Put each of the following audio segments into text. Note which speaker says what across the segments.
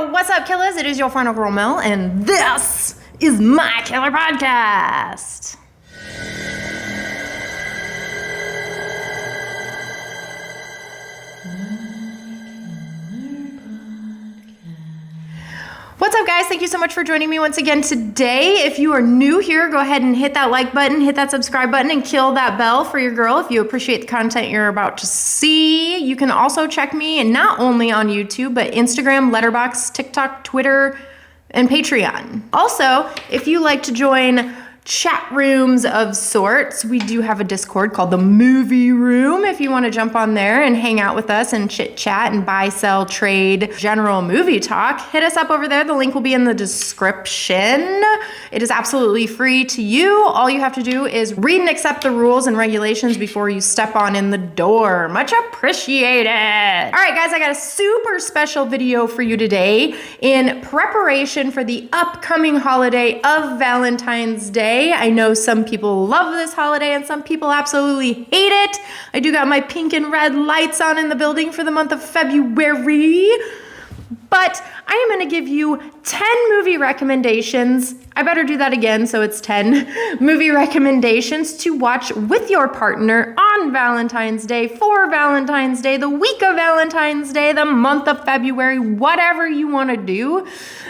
Speaker 1: Yo, what's up, killers? It is your final girl Mel, and this is my killer podcast. What's up, guys? Thank you so much for joining me once again today. If you are new here, go ahead and hit that like button, hit that subscribe button, and kill that bell for your girl if you appreciate the content you're about to see. You can also check me not only on YouTube, but Instagram, Letterboxd, TikTok, Twitter, and Patreon. Also, if you like to join chat rooms of sorts, we do have a Discord called the Movie Room. If you want to jump on there and hang out with us and chit chat and buy, sell, trade, general movie talk, hit us up over there. The link will be in the description. It is absolutely free to you. All you have to do is read and accept the rules and regulations before you step on in the door. Much appreciated. All right, guys, I got a super special video for you today in preparation for the upcoming holiday of Valentine's Day. I know some people love this holiday and some people absolutely hate it. I do got my pink and red lights on in the building for the month of February. But I am going to give you 10 movie recommendations. I better do that again, so it's 10 movie recommendations to watch with your partner on Valentine's Day, for Valentine's Day, the week of Valentine's Day, the month of February, whatever you want to do,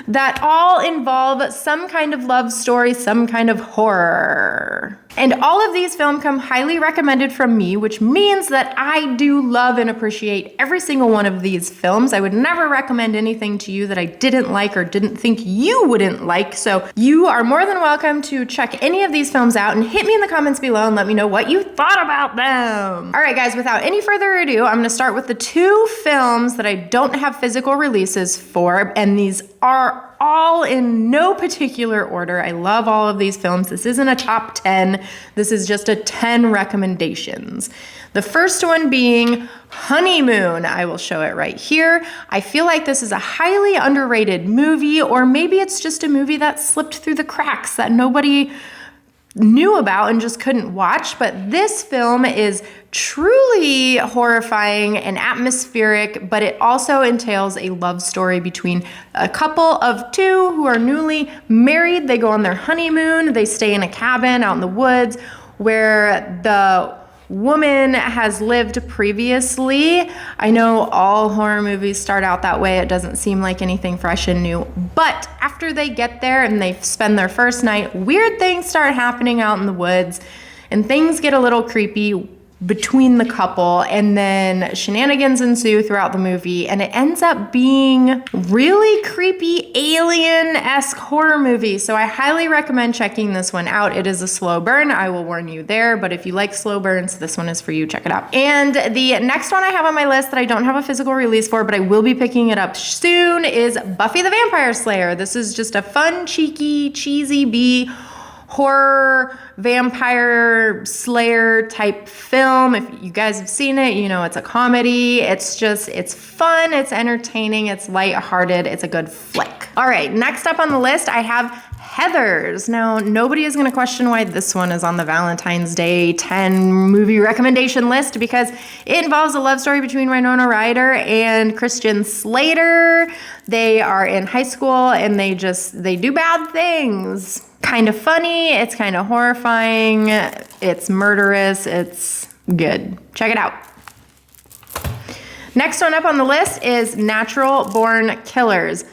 Speaker 1: that all involve some kind of love story, some kind of horror. And all of these films come highly recommended from me, which means that I do love and appreciate every single one of these films. I would never recommend anything to you that I didn't like or didn't think you wouldn't like. So you are more than welcome to check any of these films out and hit me in the comments below and let me know what you thought about them. All right, guys, without any further ado, I'm going to start with the two films that I don't have physical releases for, and these are all in no particular order. I love all of these films. This isn't a top 10. This is just a 10 recommendations. The first one being Honeymoon. I will show it right here. I feel like this is a highly underrated movie, or maybe it's just a movie that slipped through the cracks that nobody knew about and just couldn't watch. But this film is truly horrifying and atmospheric, but it also entails a love story between a couple of two who are newly married. They go on their honeymoon. They stay in a cabin out in the woods where the woman has lived previously. I know all horror movies start out that way. It doesn't seem like anything fresh and new. But after they get there and they spend their first night, weird things start happening out in the woods and things get a little creepy between the couple, and then shenanigans ensue throughout the movie, and it ends up being really creepy alien-esque horror movie. So I highly recommend checking this one out. It is a slow burn, I will warn you there, but if you like slow burns, this one is for you. Check it out. And the next one I have on my list that I don't have a physical release for, but I will be picking it up soon, is Buffy the Vampire Slayer. This is just a fun, cheeky, cheesy B horror vampire slayer type film. If you guys have seen it, you know it's a comedy. It's fun, it's entertaining, it's lighthearted, it's a good flick. All right, next up on the list, I have Heathers. Now, nobody is gonna question why this one is on the Valentine's Day 10 movie recommendation list, because it involves a love story between Winona Ryder and Christian Slater. They are in high school and they do bad things. Kind of funny, it's kind of horrifying, it's murderous, it's good. Check it out. Next one up on the list is Natural Born Killers.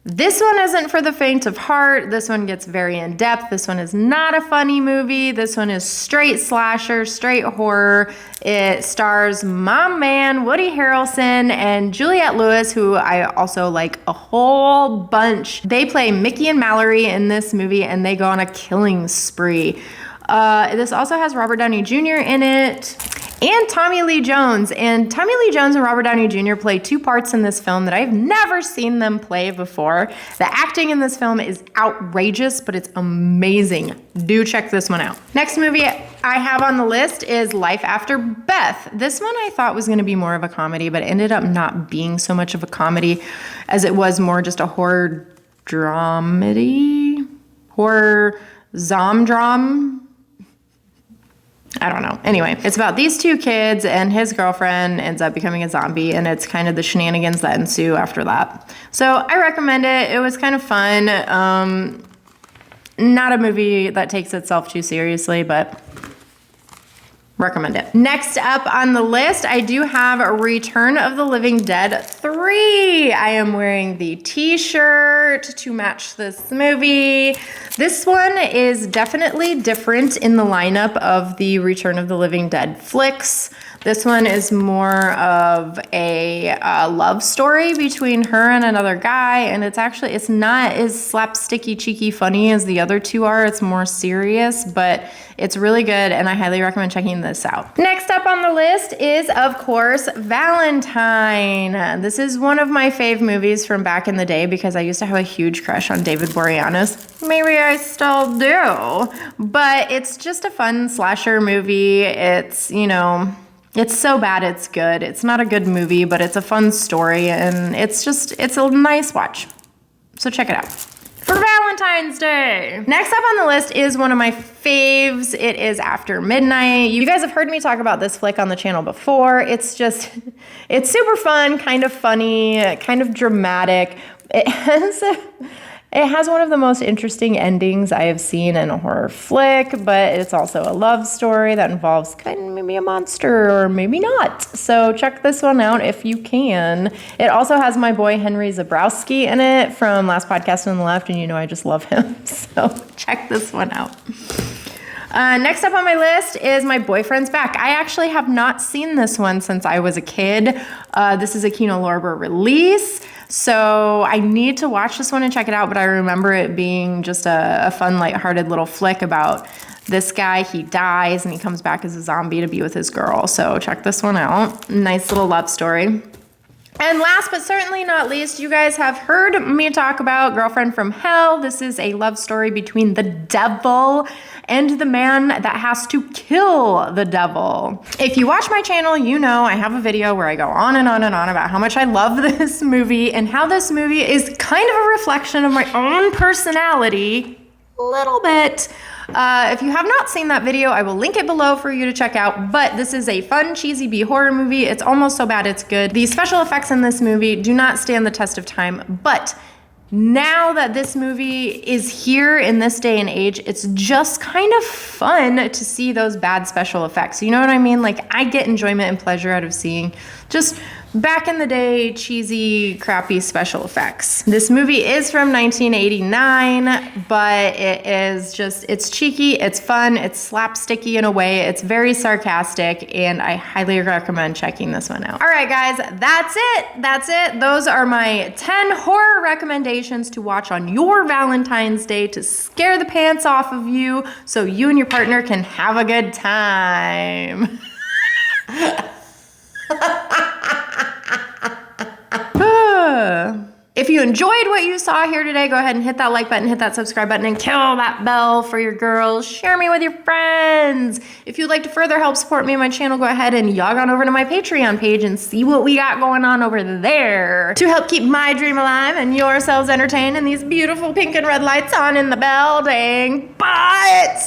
Speaker 1: This one isn't for the faint of heart. This one gets very in-depth. This one is not a funny movie. This one is straight slasher, straight horror. It stars my man, Woody Harrelson, and Juliette Lewis, who I also like a whole bunch. They play Mickey and Mallory in this movie, and they go on a killing spree. This also has Robert Downey Jr. in it, and Tommy Lee Jones. And Tommy Lee Jones and Robert Downey Jr. play two parts in this film that I've never seen them play before. The acting in this film is outrageous, but it's amazing. Do check this one out. Next movie I have on the list is Life After Beth. This one I thought was going to be more of a comedy, but it ended up not being so much of a comedy as it was more just a horror dramedy, horror zomdram. I don't know. Anyway, it's about these two kids and his girlfriend ends up becoming a zombie, and it's kind of the shenanigans that ensue after that. So I recommend it. It was kind of fun. Not a movie that takes itself too seriously, but recommend it. Next up on the list, I do have Return of the Living Dead 3. I am wearing the t-shirt to match this movie. This one is definitely different in the lineup of the Return of the Living Dead flicks. This one is more of a love story between her and another guy, and it's not as slapsticky, cheeky, funny as the other two are. It's more serious, but it's really good, and I highly recommend checking this out. Next up on the list is, of course, Valentine. This is one of my fave movies from back in the day because I used to have a huge crush on David Boreanaz. Maybe I still do, but it's just a fun slasher movie. It's, it's so bad it's good. It's not a good movie, but it's a fun story, and it's a nice watch. So check it out. For Valentine's Day. Next up on the list is one of my faves. It is After Midnight. You guys have heard me talk about this flick on the channel before. It's super fun, kind of funny, kind of dramatic. It has one of the most interesting endings I have seen in a horror flick, but it's also a love story that involves kind of maybe a monster or maybe not. So check this one out if you can. It also has my boy Henry Zabrowski in it from Last Podcast on the Left, and I just love him. So check this one out. Next up on my list is My Boyfriend's Back. I actually have not seen this one since I was a kid. This is a Kino Lorber release. So I need to watch this one and check it out, but I remember it being just a fun, lighthearted little flick about this guy. He dies and he comes back as a zombie to be with his girl. So check this one out. Nice little love story. And last but certainly not least, you guys have heard me talk about Girlfriend from Hell. This is a love story between the devil and the man that has to kill the devil. If you watch my channel, I have a video where I go on and on and on about how much I love this movie and how this movie is kind of a reflection of my own personality, a little bit. If you have not seen that video, I will link it below for you to check out, but this is a fun, cheesy B horror movie. It's almost so bad it's good. The special effects in this movie do not stand the test of time, but now that this movie is here in this day and age, it's just kind of fun to see those bad special effects. You know what I mean? I get enjoyment and pleasure out of seeing just back in the day, cheesy, crappy special effects. This movie is from 1989, but it's cheeky, it's fun, it's slapsticky in a way, it's very sarcastic, and I highly recommend checking this one out. All right, guys, that's it. Those are my 10 horror recommendations to watch on your Valentine's Day to scare the pants off of you so you and your partner can have a good time. If you enjoyed what you saw here today, go ahead and hit that like button, hit that subscribe button, and kill that bell for your girls. Share me with your friends. If you'd like to further help support me and my channel, go ahead and log on over to my Patreon page and see what we got going on over there to help keep my dream alive and yourselves entertained and these beautiful pink and red lights on in the building. But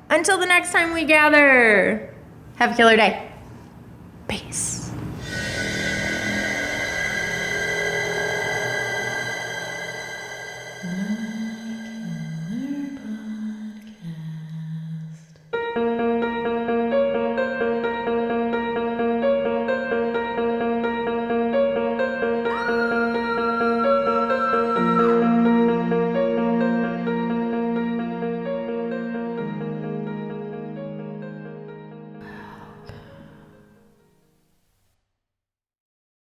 Speaker 1: until the next time we gather, have a killer day. Peace.